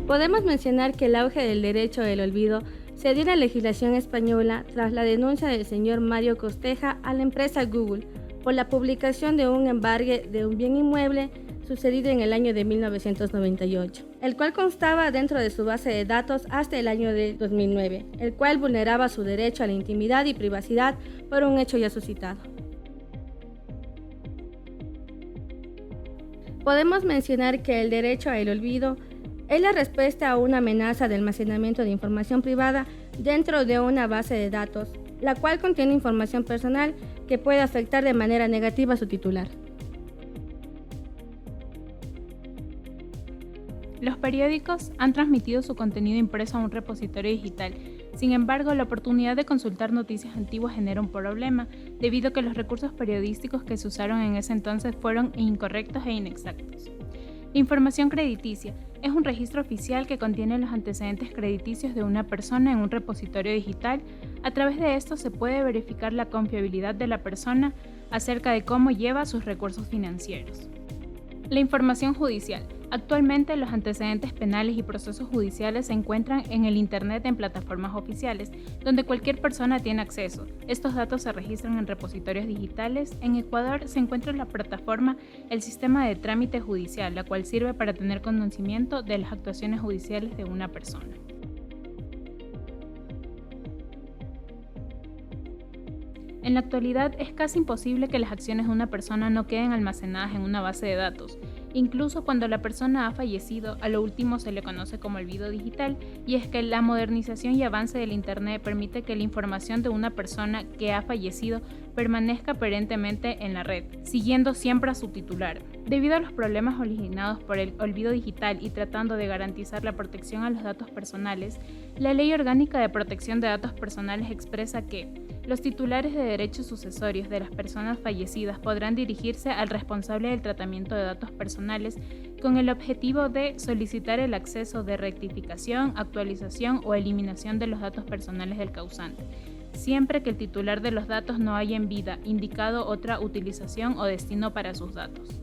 Podemos mencionar que el auge del derecho del olvido se dio en la legislación española tras la denuncia del señor Mario Costeja a la empresa Google por la publicación de un embargue de un bien inmueble sucedido en el año de 1998, el cual constaba dentro de su base de datos hasta el año de 2009, el cual vulneraba su derecho a la intimidad y privacidad por un hecho ya suscitado. Podemos mencionar que el derecho al olvido es la respuesta a una amenaza de almacenamiento de información privada dentro de una base de datos, la cual contiene información personal que puede afectar de manera negativa a su titular. Los periódicos han transmitido su contenido impreso a un repositorio digital. Sin embargo, la oportunidad de consultar noticias antiguas genera un problema, debido a que los recursos periodísticos que se usaron en ese entonces fueron incorrectos e inexactos. La información crediticia es un registro oficial que contiene los antecedentes crediticios de una persona en un repositorio digital. A través de esto se puede verificar la confiabilidad de la persona acerca de cómo lleva sus recursos financieros. La información judicial. Actualmente los antecedentes penales y procesos judiciales se encuentran en el Internet en plataformas oficiales, donde cualquier persona tiene acceso. Estos datos se registran en repositorios digitales. En Ecuador se encuentra la plataforma El Sistema de Trámite Judicial, la cual sirve para tener conocimiento de las actuaciones judiciales de una persona. En la actualidad es casi imposible que las acciones de una persona no queden almacenadas en una base de datos. Incluso cuando la persona ha fallecido, a lo último se le conoce como olvido digital, y es que la modernización y avance del Internet permite que la información de una persona que ha fallecido permanezca perennemente en la red, siguiendo siempre a su titular. Debido a los problemas originados por el olvido digital y tratando de garantizar la protección a los datos personales, la Ley Orgánica de Protección de Datos Personales expresa que los titulares de derechos sucesorios de las personas fallecidas podrán dirigirse al responsable del tratamiento de datos personales con el objetivo de solicitar el acceso de rectificación, actualización o eliminación de los datos personales del causante, siempre que el titular de los datos no haya en vida indicado otra utilización o destino para sus datos.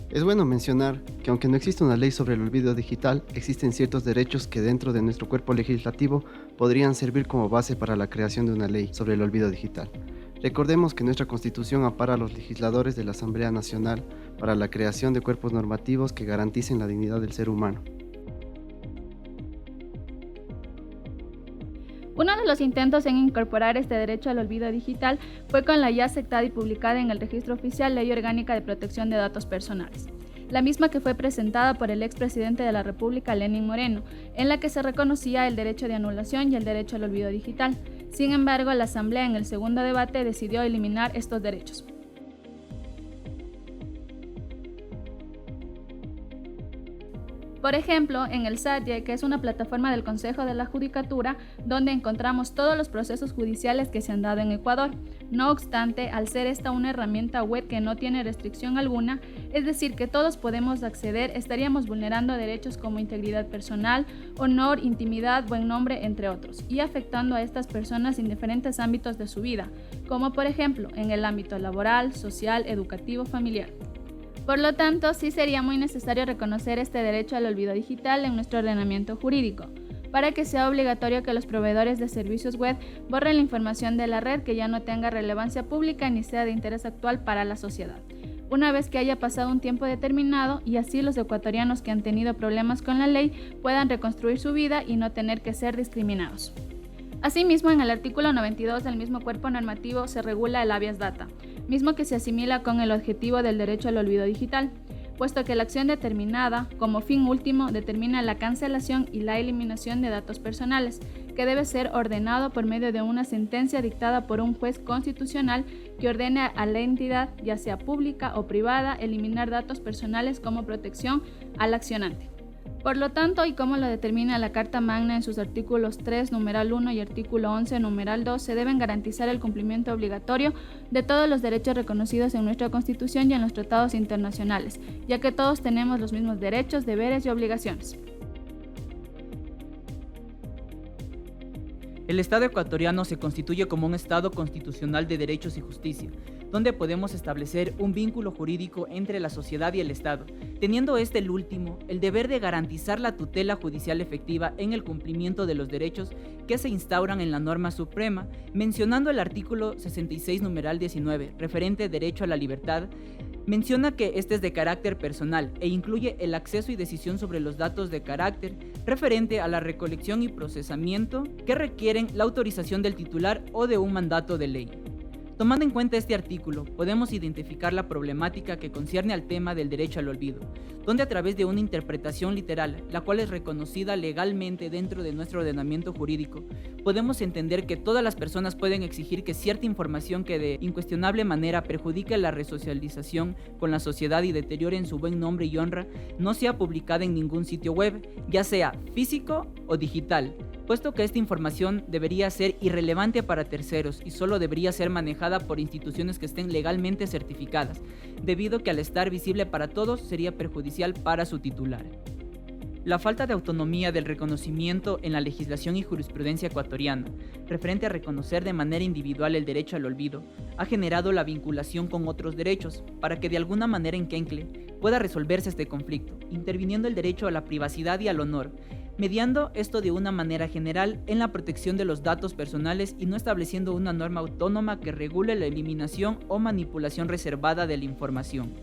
Es bueno mencionar que aunque no existe una ley sobre el olvido digital, existen ciertos derechos que dentro de nuestro cuerpo legislativo podrían servir como base para la creación de una ley sobre el olvido digital. Recordemos que nuestra Constitución ampara a los legisladores de la Asamblea Nacional para la creación de cuerpos normativos que garanticen la dignidad del ser humano. Uno de los intentos en incorporar este derecho al olvido digital fue con la ya aceptada y publicada en el Registro Oficial Ley Orgánica de Protección de Datos Personales, la misma que fue presentada por el expresidente de la República, Lenín Moreno, en la que se reconocía el derecho de anulación y el derecho al olvido digital. Sin embargo, la Asamblea en el segundo debate decidió eliminar estos derechos. Por ejemplo, en el SATIE, que es una plataforma del Consejo de la Judicatura, donde encontramos todos los procesos judiciales que se han dado en Ecuador. No obstante, al ser esta una herramienta web que no tiene restricción alguna, es decir, que todos podemos acceder, estaríamos vulnerando derechos como integridad personal, honor, intimidad, buen nombre, entre otros, y afectando a estas personas en diferentes ámbitos de su vida, como por ejemplo en el ámbito laboral, social, educativo, familiar. Por lo tanto, sí sería muy necesario reconocer este derecho al olvido digital en nuestro ordenamiento jurídico, para que sea obligatorio que los proveedores de servicios web borren la información de la red que ya no tenga relevancia pública ni sea de interés actual para la sociedad, una vez que haya pasado un tiempo determinado, y así los ecuatorianos que han tenido problemas con la ley puedan reconstruir su vida y no tener que ser discriminados. Asimismo, en el artículo 92 del mismo cuerpo normativo se regula el habeas data, mismo que se asimila con el objetivo del derecho al olvido digital, puesto que la acción determinada, como fin último, determina la cancelación y la eliminación de datos personales, que debe ser ordenado por medio de una sentencia dictada por un juez constitucional que ordene a la entidad, ya sea pública o privada, eliminar datos personales como protección al accionante. Por lo tanto, y como lo determina la Carta Magna en sus artículos 3, numeral 1 y artículo 11, numeral 2, se deben garantizar el cumplimiento obligatorio de todos los derechos reconocidos en nuestra Constitución y en los tratados internacionales, ya que todos tenemos los mismos derechos, deberes y obligaciones. El Estado ecuatoriano se constituye como un Estado constitucional de derechos y justicia, donde podemos establecer un vínculo jurídico entre la sociedad y el Estado, teniendo el último el deber de garantizar la tutela judicial efectiva en el cumplimiento de los derechos que se instauran en la norma suprema, mencionando el artículo 66 numeral 19, referente derecho a la libertad. Menciona que este es de carácter personal e incluye el acceso y decisión sobre los datos de carácter referente a la recolección y procesamiento que requieren la autorización del titular o de un mandato de ley. Tomando en cuenta este artículo, podemos identificar la problemática que concierne al tema del derecho al olvido, donde a través de una interpretación literal, la cual es reconocida legalmente dentro de nuestro ordenamiento jurídico, podemos entender que todas las personas pueden exigir que cierta información que de incuestionable manera perjudique la resocialización con la sociedad y deteriore en su buen nombre y honra, no sea publicada en ningún sitio web, ya sea físico o digital, puesto que esta información debería ser irrelevante para terceros y solo debería ser manejada por instituciones que estén legalmente certificadas, debido que al estar visible para todos sería perjudicial para su titular. La falta de autonomía del reconocimiento en la legislación y jurisprudencia ecuatoriana, referente a reconocer de manera individual el derecho al olvido, ha generado la vinculación con otros derechos para que de alguna manera enquencle pueda resolverse este conflicto, interviniendo el derecho a la privacidad y al honor, mediando esto de una manera general en la protección de los datos personales y no estableciendo una norma autónoma que regule la eliminación o manipulación reservada de la información.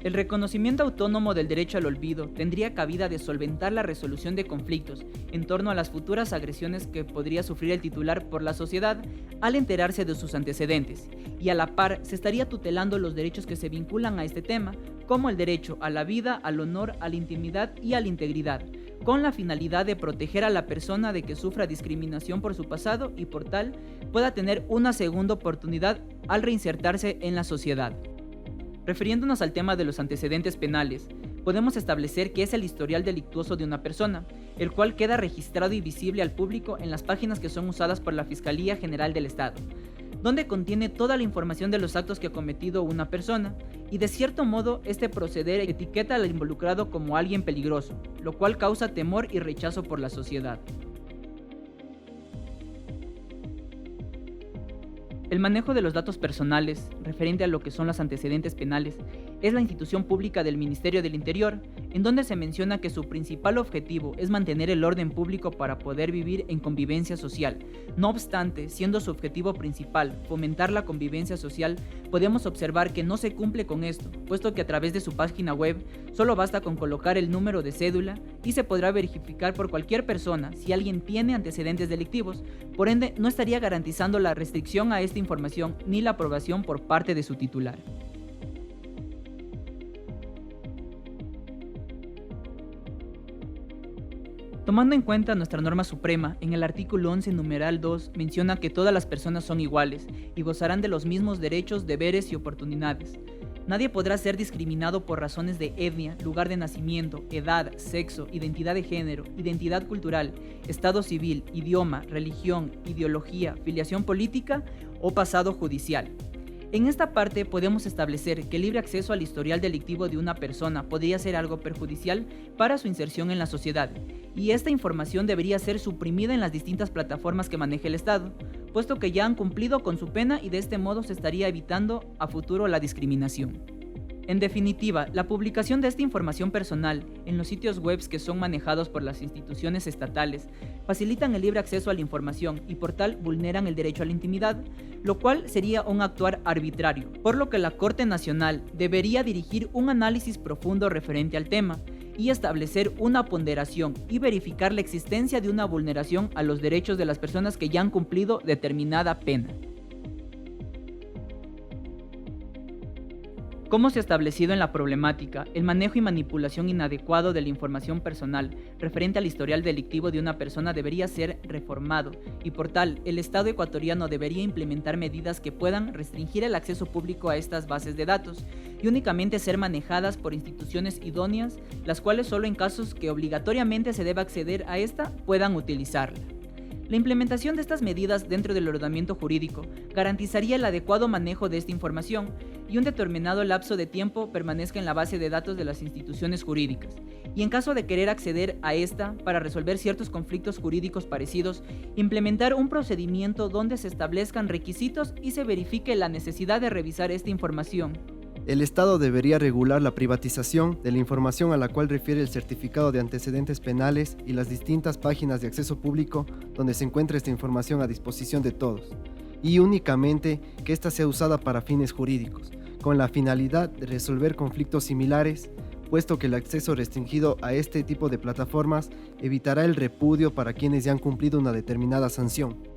El reconocimiento autónomo del derecho al olvido tendría cabida de solventar la resolución de conflictos en torno a las futuras agresiones que podría sufrir el titular por la sociedad al enterarse de sus antecedentes, y a la par se estaría tutelando los derechos que se vinculan a este tema, como el derecho a la vida, al honor, a la intimidad y a la integridad, con la finalidad de proteger a la persona de que sufra discriminación por su pasado y por tal pueda tener una segunda oportunidad al reinsertarse en la sociedad. Refiriéndonos al tema de los antecedentes penales, podemos establecer que es el historial delictuoso de una persona, el cual queda registrado y visible al público en las páginas que son usadas por la Fiscalía General del Estado, donde contiene toda la información de los actos que ha cometido una persona, y de cierto modo este proceder etiqueta al involucrado como alguien peligroso, lo cual causa temor y rechazo por la sociedad. El manejo de los datos personales, referente a lo que son los antecedentes penales, es la institución pública del Ministerio del Interior, en donde se menciona que su principal objetivo es mantener el orden público para poder vivir en convivencia social. No obstante, siendo su objetivo principal fomentar la convivencia social, podemos observar que no se cumple con esto, puesto que a través de su página web solo basta con colocar el número de cédula y se podrá verificar por cualquier persona si alguien tiene antecedentes delictivos, por ende no estaría garantizando la restricción a esta información ni la aprobación por parte de su titular. Tomando en cuenta nuestra norma suprema, en el artículo 11 numeral 2 menciona que todas las personas son iguales y gozarán de los mismos derechos, deberes y oportunidades. Nadie podrá ser discriminado por razones de etnia, lugar de nacimiento, edad, sexo, identidad de género, identidad cultural, estado civil, idioma, religión, ideología, filiación política o pasado judicial. En esta parte podemos establecer que el libre acceso al historial delictivo de una persona podría ser algo perjudicial para su inserción en la sociedad, y esta información debería ser suprimida en las distintas plataformas que maneja el Estado, puesto que ya han cumplido con su pena y de este modo se estaría evitando a futuro la discriminación. En definitiva, la publicación de esta información personal en los sitios web que son manejados por las instituciones estatales facilitan el libre acceso a la información y por tal vulneran el derecho a la intimidad, lo cual sería un actuar arbitrario, por lo que la Corte Nacional debería dirigir un análisis profundo referente al tema y establecer una ponderación y verificar la existencia de una vulneración a los derechos de las personas que ya han cumplido determinada pena. Como se ha establecido en la problemática, el manejo y manipulación inadecuado de la información personal referente al historial delictivo de una persona debería ser reformado y por tal, el Estado ecuatoriano debería implementar medidas que puedan restringir el acceso público a estas bases de datos y únicamente ser manejadas por instituciones idóneas, las cuales solo en casos que obligatoriamente se deba acceder a esta puedan utilizarla. La implementación de estas medidas dentro del ordenamiento jurídico garantizaría el adecuado manejo de esta información, y un determinado lapso de tiempo permanezca en la base de datos de las instituciones jurídicas. Y en caso de querer acceder a esta para resolver ciertos conflictos jurídicos parecidos, implementar un procedimiento donde se establezcan requisitos y se verifique la necesidad de revisar esta información. El Estado debería regular la privatización de la información a la cual refiere el certificado de antecedentes penales y las distintas páginas de acceso público donde se encuentra esta información a disposición de todos, y únicamente que ésta sea usada para fines jurídicos, con la finalidad de resolver conflictos similares, puesto que el acceso restringido a este tipo de plataformas evitará el repudio para quienes ya han cumplido una determinada sanción.